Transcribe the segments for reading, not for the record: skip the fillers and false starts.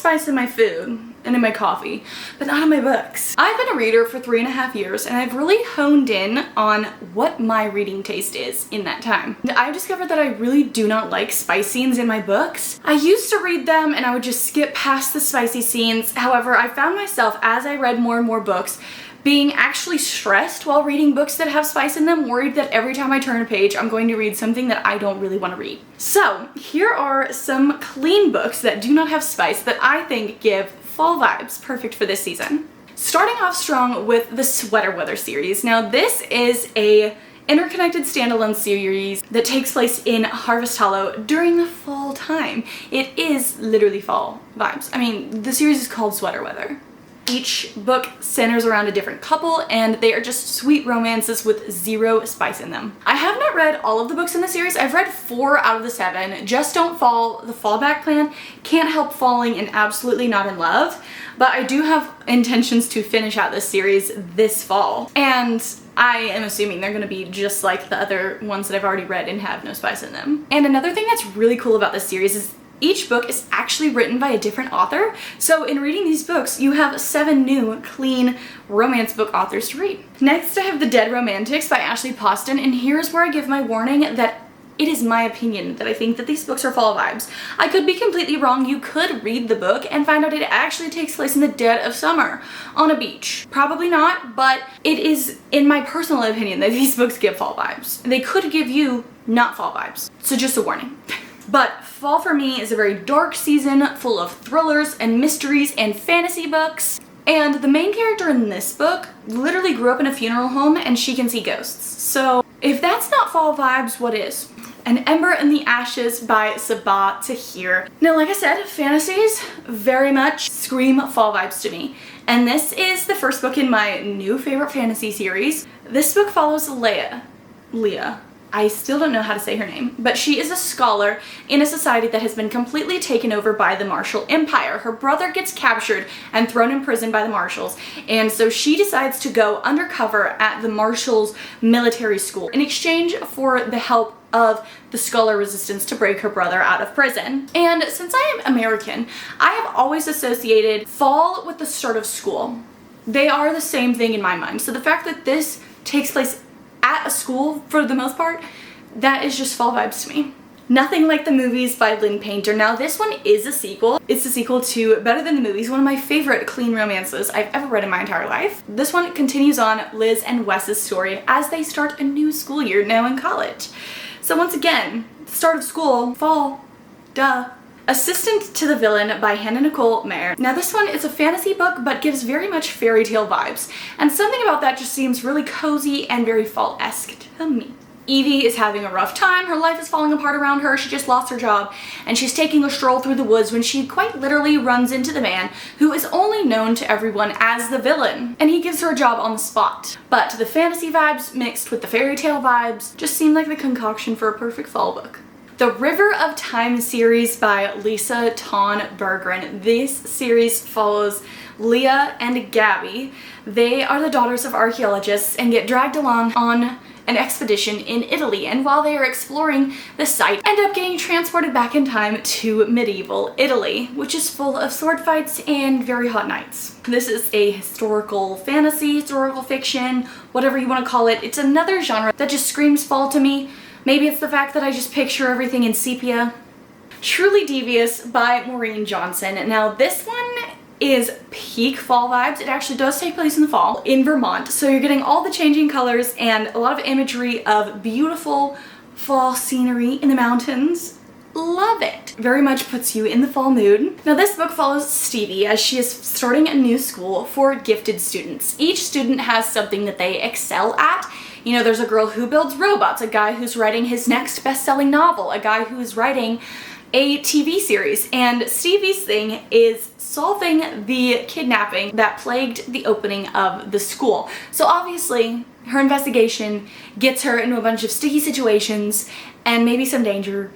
spice in my food and in my coffee, but not in my books. I've been a reader for 3.5 years, and I've really honed in on what my reading taste is in that time. And I've discovered that I really do not like spice scenes in my books. I used to read them and I would just skip past the spicy scenes. However, I found myself, as I read more and more books, being actually stressed while reading books that have spice in them, worried that every time I turn a page, I'm going to read something that I don't really want to read. So here are some clean books that do not have spice that I think give fall vibes, perfect for this season. Starting off strong with the Sweater Weather series. Now this is a interconnected standalone series that takes place in Harvest Hollow during the fall time. It is literally fall vibes. I mean, the series is called Sweater Weather. Each book centers around a different couple, and they are just sweet romances with zero spice in them. I have not read all of the books in the series. I've read 4 out of the 7. Just Don't Fall, The Fallback Plan, Can't Help Falling, and Absolutely Not in Love. But I do have intentions to finish out this series this fall. And I am assuming they're going to be just like the other ones that I've already read and have no spice in them. And another thing that's really cool about this series is each book is actually written by a different author. So in reading these books, you have 7 new, clean romance book authors to read. Next, I have The Dead Romantics by Ashley Poston, and here's where I give my warning that it is my opinion that I think that these books are fall vibes. I could be completely wrong. You could read the book and find out it actually takes place in the dead of summer on a beach. Probably not, but it is, in my personal opinion, that these books give fall vibes. They could give you not fall vibes. So just a warning. But fall for me is a very dark season full of thrillers and mysteries and fantasy books. And the main character in this book literally grew up in a funeral home and she can see ghosts. So if that's not fall vibes, what is? An Ember in the Ashes by Sabah Tahir. Now, like I said, fantasies very much scream fall vibes to me. And this is the first book in my new favorite fantasy series. This book follows Leah. I still don't know how to say her name, but she is a scholar in a society that has been completely taken over by the Marshall Empire. Her brother gets captured and thrown in prison by the Marshalls, and so she decides to go undercover at the Marshalls military school in exchange for the help of the scholar resistance to break her brother out of prison. And since I am American, I have always associated fall with the start of school. They are the same thing in my mind. So the fact that this takes place at a school for the most part, that is just fall vibes to me. Nothing Like the Movies by Lynn Painter. Now this one is a sequel. It's a sequel to Better Than the Movies, one of my favorite clean romances I've ever read in my entire life. This one continues on Liz and Wes's story as they start a new school year now in college. So once again, start of school, fall, duh. Assistant to the Villain by Hannah Nicole Mayer. Now this one is a fantasy book but gives very much fairy tale vibes, and something about that just seems really cozy and very fall-esque to me. Evie is having a rough time. Her life is falling apart around her. She just lost her job and she's taking a stroll through the woods when she quite literally runs into the man who is only known to everyone as the villain, and he gives her a job on the spot. But the fantasy vibes mixed with the fairy tale vibes just seem like the concoction for a perfect fall book. The River of Time series by Lisa Tawn Berggren. This series follows Leah and Gabby. They are the daughters of archaeologists and get dragged along on an expedition in Italy, and while they are exploring the site, end up getting transported back in time to medieval Italy, which is full of sword fights and very hot nights. This is a historical fantasy, historical fiction, whatever you want to call it. It's another genre that just screams fall to me. Maybe it's the fact that I just picture everything in sepia. Truly Devious by Maureen Johnson. Now this one is peak fall vibes. It actually does take place in the fall in Vermont, so you're getting all the changing colors and a lot of imagery of beautiful fall scenery in the mountains. Love it. Very much puts you in the fall mood. Now this book follows Stevie as she is starting a new school for gifted students. Each student has something that they excel at. You know, there's a girl who builds robots, a guy who's writing his next best-selling novel, a guy who's writing a TV series, and Stevie's thing is solving the kidnapping that plagued the opening of the school. So obviously, her investigation gets her into a bunch of sticky situations and maybe some danger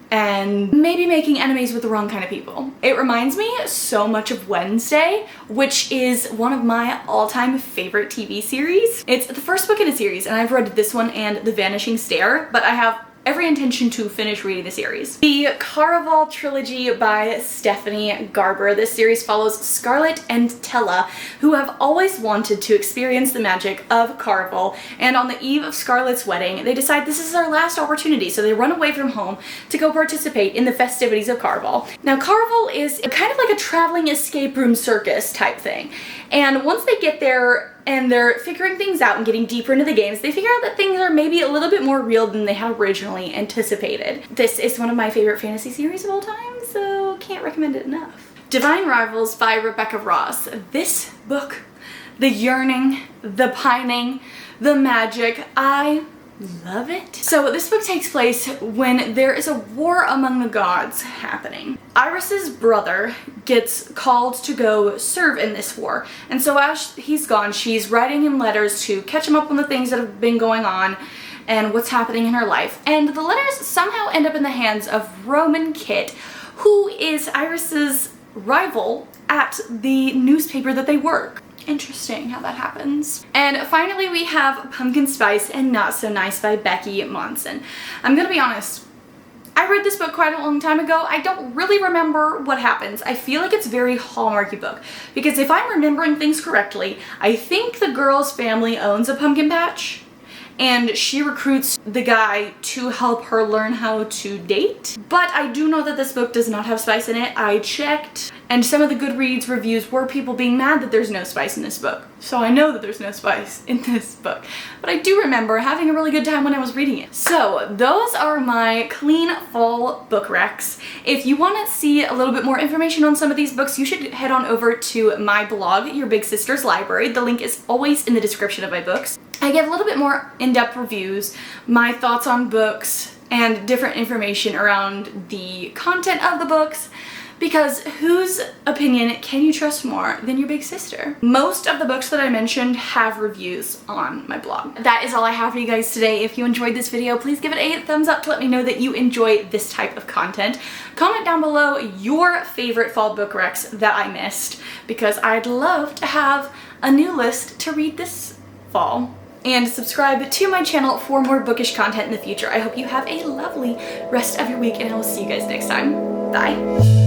and maybe making enemies with the wrong kind of people. It reminds me so much of Wednesday, which is one of my all-time favorite TV series. It's the first book in a series, and I've read this one and The Vanishing Stair, but I have every intention to finish reading the series. The Caraval trilogy by Stephanie Garber. This series follows Scarlett and Tella, who have always wanted to experience the magic of Caraval, and on the eve of Scarlett's wedding, they decide this is their last opportunity, so they run away from home to go participate in the festivities of Caraval. Now, Caraval is kind of like a traveling escape room circus type thing, and once they get there and they're figuring things out and getting deeper into the games, they figure out that things are maybe a little bit more real than they had originally anticipated. This is one of my favorite fantasy series of all time, so can't recommend it enough. Divine Rivals by Rebecca Ross. This book, the yearning, the pining, the magic, I love it. So this book takes place when there is a war among the gods happening. Iris's brother gets called to go serve in this war, and so as he's gone, she's writing him letters to catch him up on the things that have been going on and what's happening in her life. And the letters somehow end up in the hands of Roman Kit, who is Iris's rival at the newspaper that they work. Interesting how that happens. And finally we have Pumpkin Spice and Not So Nice by Becky Monson. I'm gonna be honest, I read this book quite a long time ago. I don't really remember what happens. I feel like it's a very Hallmarky book, because if I'm remembering things correctly, I think the girl's family owns a pumpkin patch, and she recruits the guy to help her learn how to date. But I do know that this book does not have spice in it. I checked, and some of the Goodreads reviews were people being mad that there's no spice in this book. So I know that there's no spice in this book. But I do remember having a really good time when I was reading it. So those are my clean fall book recs. If you want to see a little bit more information on some of these books, you should head on over to my blog, Your Big Sister's Library. The link is always in the description of my books. I give a little bit more in-depth reviews, my thoughts on books, and different information around the content of the books, because whose opinion can you trust more than your big sister? Most of the books that I mentioned have reviews on my blog. That is all I have for you guys today. If you enjoyed this video, please give it a thumbs up to let me know that you enjoy this type of content. Comment down below your favorite fall book recs that I missed, because I'd love to have a new list to read this fall. And subscribe to my channel for more bookish content in the future. I hope you have a lovely rest of your week, and I will see you guys next time. Bye.